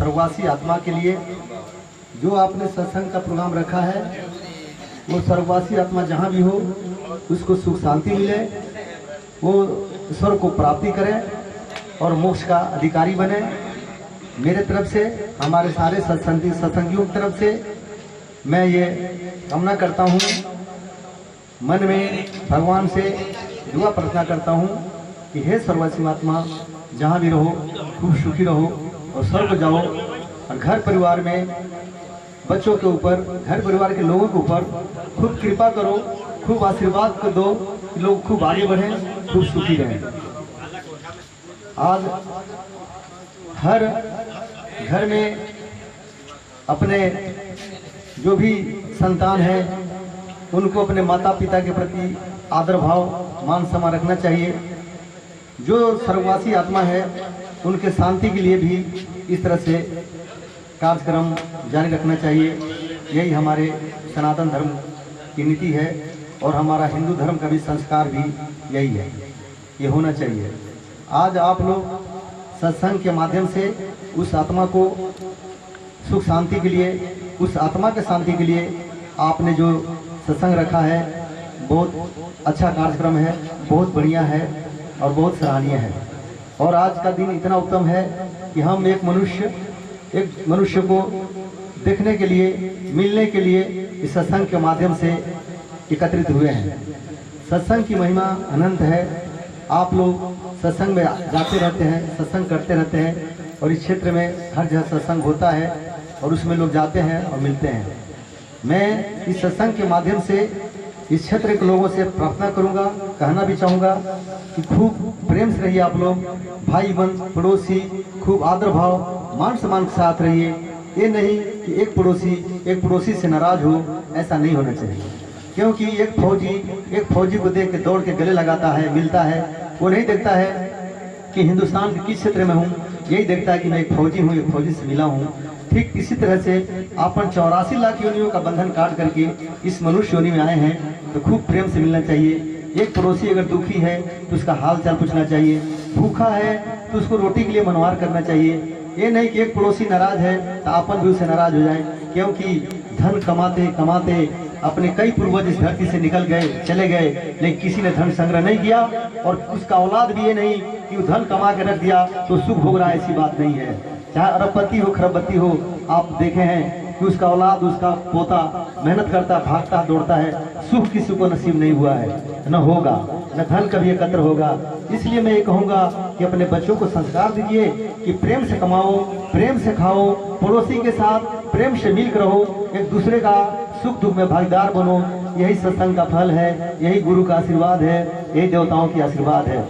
स्वर्गवासी आत्मा के लिए जो आपने सत्संग का प्रोग्राम रखा है, वो स्वर्गवासी आत्मा जहाँ भी हो उसको सुख शांति मिले, वो ईश्वर को प्राप्ति करे और मोक्ष का अधिकारी बने। मेरे तरफ से, हमारे सारे सत्संगियों की तरफ से मैं ये कामना करता हूँ, मन में भगवान से दुआ प्रार्थना करता हूँ कि हे स्वर्गवासी आत्मा जहाँ भी रहो खूब सुखी रहो और स्वर्ग जाओ, और घर परिवार में बच्चों के ऊपर, घर परिवार के लोगों के ऊपर खूब कृपा करो, खूब आशीर्वाद को दो कि लोग खूब आगे बढ़ें, खूब सुखी रहें। आज हर घर में अपने जो भी संतान है उनको अपने माता पिता के प्रति आदर भाव, मान सम्मान रखना चाहिए। जो स्वर्गवासी आत्मा है उनके शांति के लिए भी इस तरह से कार्यक्रम जारी रखना चाहिए। यही हमारे सनातन धर्म की नीति है और हमारा हिंदू धर्म का भी संस्कार भी यही है, ये होना चाहिए। आज आप लोग सत्संग के माध्यम से उस आत्मा को सुख शांति के लिए, उस आत्मा के शांति के लिए आपने जो सत्संग रखा है, बहुत अच्छा कार्यक्रम है, बहुत बढ़िया है और बहुत सराहनीय है। और आज का दिन इतना उत्तम है कि हम एक मनुष्य को देखने के लिए, मिलने के लिए इस सत्संग के माध्यम से एकत्रित हुए हैं। सत्संग की महिमा अनंत है। आप लोग सत्संग में जाते रहते हैं, सत्संग करते रहते हैं, और इस क्षेत्र में हर जगह सत्संग होता है और उसमें लोग जाते हैं और मिलते हैं। मैं इस सत्संग के माध्यम से इस क्षेत्र के लोगों से प्रार्थना करूंगा, कहना भी चाहूँगा कि खूब प्रेम से रहिए आप लोग, भाई बंधु पड़ोसी, खूब आदर भाव, मान सम्मान के साथ रहिए। ये नहीं कि एक पड़ोसी से नाराज हो, ऐसा नहीं होना चाहिए। क्योंकि एक फौजी को देख के दौड़ के गले लगाता है, मिलता है, वो नहीं देखता है कि हिंदुस्तान के किस क्षेत्र में हूँ, यही देखता है कि मैं एक फौजी हूँ, एक फौजी से मिला हूँ। ठीक इसी तरह से अपन 84 लाख योनियों का बंधन काट करके इस मनुष्य योनि में आए हैं, तो खूब प्रेम से मिलना चाहिए। एक पड़ोसी अगर दुखी है तो उसका हाल चाल पूछना चाहिए, भूखा है तो उसको रोटी के लिए मनवार करना चाहिए। ये नहीं कि एक पड़ोसी नाराज है तो अपन भी उससे नाराज हो जाए। क्योंकि धन कमाते कमाते अपने कई पूर्वज इस धरती से निकल गए, चले गए, लेकिन किसी ने धन संग्रह नहीं किया, और उसका औलाद भी ये नहीं कि वो धन कमा के रख दिया तो सुख भोग रहा है, ऐसी बात नहीं है। चाहे अरबपति हो, खरबपति हो, आप देखे हैं कि उसका औलाद, उसका पोता मेहनत करता, भागता, दौड़ता है, सुख किसी को नसीब नहीं हुआ है, न होगा, न धन कभी एकत्र होगा। इसलिए मैं ये कहूँगा कि अपने बच्चों को संस्कार दीजिए कि प्रेम से कमाओ, प्रेम से खाओ, पड़ोसी के साथ प्रेम से मिलकर रहो, एक दूसरे का सुख दुख में भागीदार बनो। यही सत्संग का फल है, यही गुरु का आशीर्वाद है, यही देवताओं की आशीर्वाद है।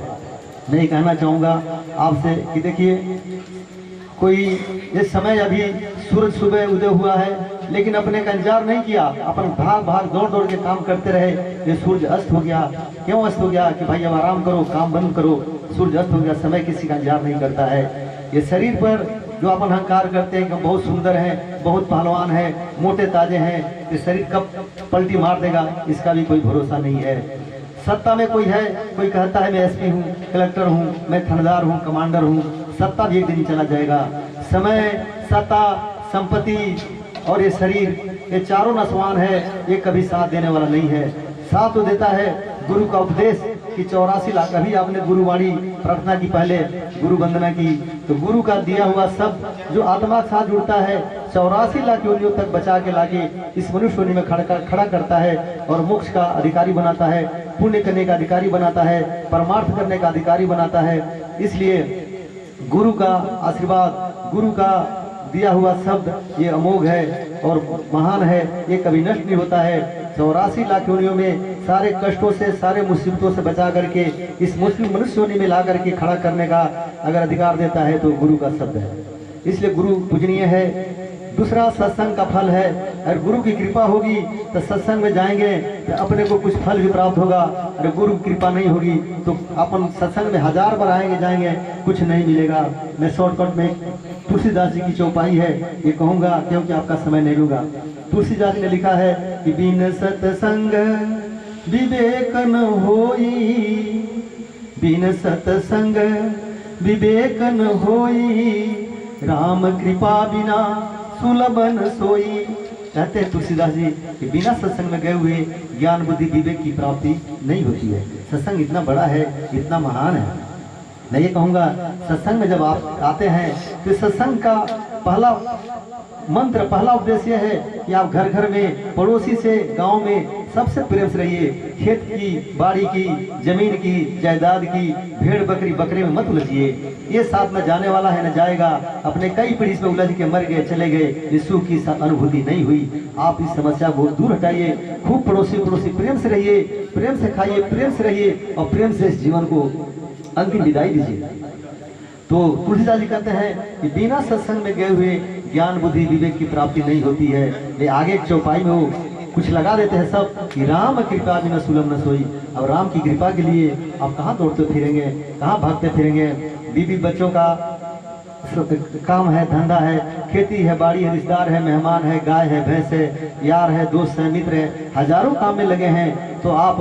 मैं ये कहना चाहूँगा आपसे कि देखिए, कोई ये समय अभी सूरज सुबह उदय हुआ है, लेकिन अपने का इंतजार नहीं किया, अपन भाग भाग दौड़ दौड़ के काम करते रहे, ये सूरज अस्त हो गया। क्यों अस्त हो गया? कि भाई अब आराम करो, काम बंद करो, सूरज अस्त हो गया। समय किसी का इंतजार नहीं करता है। ये शरीर पर जो अपन अहंकार करते हैं कि हम बहुत सुंदर हैं, बहुत पहलवान हैं, मोटे ताजे हैं, ये शरीर कब पलटी मार देगा इसका भी कोई भरोसा नहीं है। सत्ता में कोई है, कोई कहता है मैं एसपी हूँ, कलेक्टर हूँ, मैं थानेदार हूँ, कमांडर हूँ, सत्ता भी एक दिन चला जाएगा। समय, सत्ता, संपत्ति और ये शरीर, ये चारों नसवान है, ये कभी साथ देने वाला नहीं है। साथ तो देता है गुरु का उपदेश कि 84 लाख, अभी आपने गुरुवाणी प्रार्थना की, पहले गुरु वंदना की, तो गुरु का दिया हुआ सब जो आत्मा के साथ जुड़ता है 84 लाख योनियों तक बचा के लाके इस मनुष्य योनि में खड़ा करता है और मोक्ष का अधिकारी बनाता है, पुण्य करने का अधिकारी बनाता है, परमार्थ करने का अधिकारी बनाता है। इसलिए गुरु का आशीर्वाद, गुरु का दिया हुआ शब्द ये अमोघ है और महान है, ये कभी नष्ट नहीं होता है। 84 लाख योनियों में सारे कष्टों से, सारे मुसीबतों से बचा करके इस मुस्लिम मनुष्य योनि में ला करके खड़ा करने का अगर अधिकार देता है तो गुरु का शब्द है। इसलिए गुरु पूजनीय है। दूसरा सत्संग का फल है। अगर गुरु की कृपा होगी तो सत्संग में जाएंगे तो अपने को कुछ फल भी प्राप्त होगा। अगर गुरु की कृपा नहीं होगी तो अपन सत्संग में 1000 बार आएंगे जाएंगे, कुछ नहीं मिलेगा। मैं शॉर्टकट में तुलसीदास जी की चौपाई है ये कहूँगा, क्योंकि आपका समय नहीं लूँगा। तुलसीदास जी ने लिखा है कि बिन सत्संग विवेक न होई, बिन सत्संग विवेक न होई, राम कृपा बिना सुलभ न सोई। कहते हैं तुलसीदास जी कि बिना सत्संग में गए हुए ज्ञान बुद्धि विवेक की प्राप्ति नहीं होती है। सत्संग इतना बड़ा है, इतना महान है। मैं ये कहूँगा, सत्संग में जब आप आते हैं तो सत्संग का पहला मंत्र, पहला उद्देश्य है कि आप घर घर में, पड़ोसी से, गांव में सबसे प्रेम से रहिए। खेत की, बाड़ी की, जमीन की, जायदाद की, भेड़ बकरी बकरे में मत उलझिए। ये साथ न जाने वाला है न जाएगा। अपने कई पीढ़ी में उलझ के मर गए, चले गए, इस सुख की अनुभूति नहीं हुई। आप इस समस्या को दूर हटाइए। खूब पड़ोसी पड़ोसी प्रेम से रहिए, प्रेम से खाइए, प्रेम से रहिए और प्रेम से इस जीवन को अंतिम विदाई दीजिए। तो तुलसीदास जी कहते हैं कि बिना सत्संग में गए हुए ज्ञान बुद्धि विवेक की प्राप्ति नहीं होती है। ये आगे एक चौपाई में वो कुछ लगा देते हैं सब कि राम कृपा बिना सुलभ न सोई। अब राम की कृपा के लिए आप कहाँ दौड़ते फिरेंगे, कहाँ भागते फिरेंगे। बीवी बच्चों का काम है, धंधा है, खेती है, बाड़ी है, रिश्तेदार है, मेहमान है, गाय है, भैंस है, यार है, दोस्त है, मित्र है, हजारों काम में लगे हैं। तो आप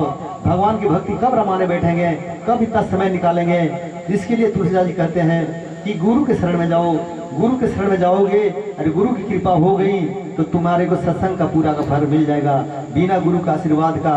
भगवान की भक्ति कब रमाने बैठेंगे, कब इतना समय निकालेंगे। इसके लिए तुलसीदास जी कहते हैं कि गुरु के शरण में जाओ। गुरु के शरण में जाओगे, अरे गुरु की कृपा हो गई तो तुम्हारे को सत्संग का पूरा का फल मिल जाएगा। बिना गुरु का आशीर्वाद का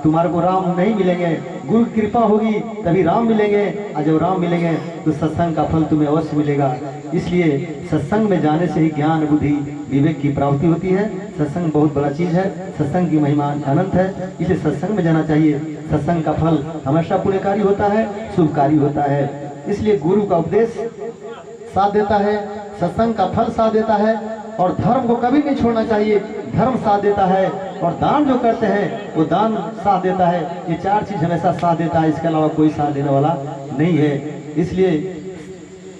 तुम्हारे को राम नहीं मिलेंगे। गुरु की कृपा होगी तभी राम मिलेंगे, और जब राम मिलेंगे तो सत्संग का फल तुम्हें अवश्य मिलेगा। इसलिए सत्संग में जाने से ही ज्ञान बुद्धि विवेक की प्राप्ति होती है। सत्संग बहुत बड़ा चीज है, सत्संग की महिमा अनंत है, इसलिए सत्संग में जाना चाहिए। सत्संग का फल हमेशा पुण्यकारी होता है, शुभकारी होता है। इसलिए गुरु का उपदेश साथ देता है, सत्संग का फल साथ देता है, और धर्म को कभी नहीं छोड़ना चाहिए, धर्म साथ देता है, और दान जो करते हैं वो दान साथ देता है। ये चार चीज हमेशा साथ देता है, इसके अलावा कोई साथ देने वाला नहीं है।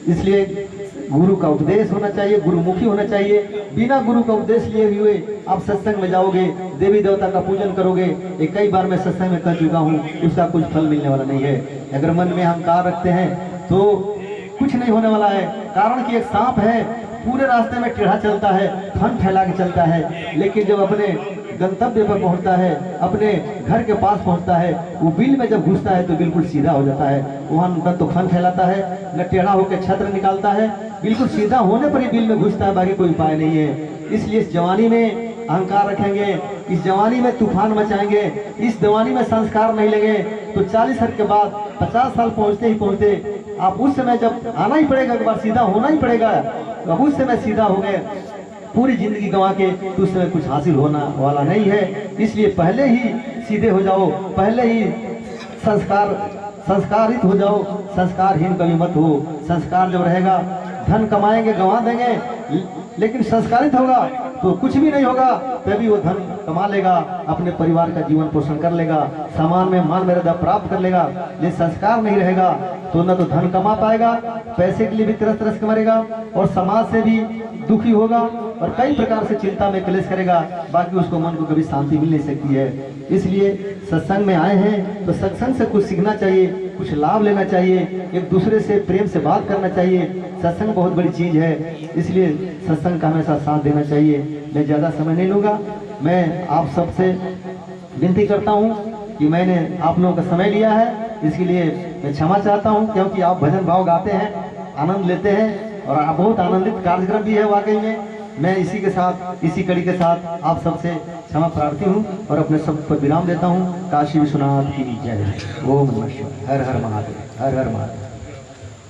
इसलिए गुरु का उपदेश होना चाहिए, गुरुमुखी होना चाहिए। बिना गुरु का उपदेश लिए हुए आप सत्संग में जाओगे, देवी देवता का पूजन करोगे, ये कई बार मैं सत्संग में कर चुका हूँ, उसका कुछ फल मिलने वाला नहीं है। अगर मन में अहंकार रखते हैं तो कुछ नहीं होने वाला है। कारण कि एक सांप है, पूरे रास्ते में टेढ़ा चलता है, फन फैला के चलता है, लेकिन जब अपने गंतव्य पर पहुंचता है, अपने घर के पास पहुंचता है, वो बिल में जब घुसता है तो बिल्कुल सीधा हो जाता है। वहाँ न तो फन फैलाता है, न टेढ़ा होकर छत्र निकालता है, बिल्कुल सीधा होने पर ही बिल में घुसता है, बाकी कोई उपाय नहीं है। इसलिए इस जवानी में अहंकार रखेंगे, इस जवानी में तूफान मचाएंगे, इस जवानी में संस्कार नहीं लेंगे तो 40 साल के बाद 50 साल पहुंचते ही पहुंचते आप उस समय जब आना ही पड़ेगा, एक बार सीधा होना ही पड़ेगा। अब उस समय सीधा हो गए, पूरी जिंदगी गंवा के तो उस समय कुछ हासिल होना वाला नहीं है। इसलिए पहले ही सीधे हो जाओ, पहले ही संस्कारित हो जाओ, संस्कारहीन कभी मत हो। संस्कार जब रहेगा, धन कमाएंगे गंवा देंगे, लेकिन संस्कारित होगा तो कुछ भी नहीं होगा, तभी वो धन कमा लेगा, अपने परिवार का जीवन पोषण कर लेगा, सामान में मान मर्यादा प्राप्त कर लेगा। लेकिन संस्कार नहीं रहेगा तो न तो धन कमा पाएगा, पैसे के लिए भी तरस तरस के मरेगा, और समाज से भी दुखी होगा, और कई प्रकार से चिंता में क्लेश करेगा, बाकी उसको मन को कभी शांति मिल नहीं सकती है। इसलिए सत्संग में आए हैं तो सत्संग से कुछ सीखना चाहिए, कुछ लाभ लेना चाहिए, एक दूसरे से प्रेम से बात करना चाहिए। सत्संग बहुत बड़ी चीज है, इसलिए सत्संग का हमेशा साथ देना चाहिए। मैं ज़्यादा समय नहीं लूँगा, मैं आप सबसे विनती करता हूँ कि मैंने आप लोगों का समय लिया है, इसके लिए मैं क्षमा चाहता हूँ, क्योंकि आप भजन भाव गाते हैं, आनंद लेते हैं, और आप बहुत आनंदित कार्यक्रम भी है वाकई में। मैं इसी के साथ, इसी कड़ी के साथ आप सबसे क्षमा प्रार्थी हूँ और अपने सब पर विराम देता हूँ। काशी विश्वनाथ की जय। ओम नमः शिवाय। हर हर महादेव, हर हर महादेव।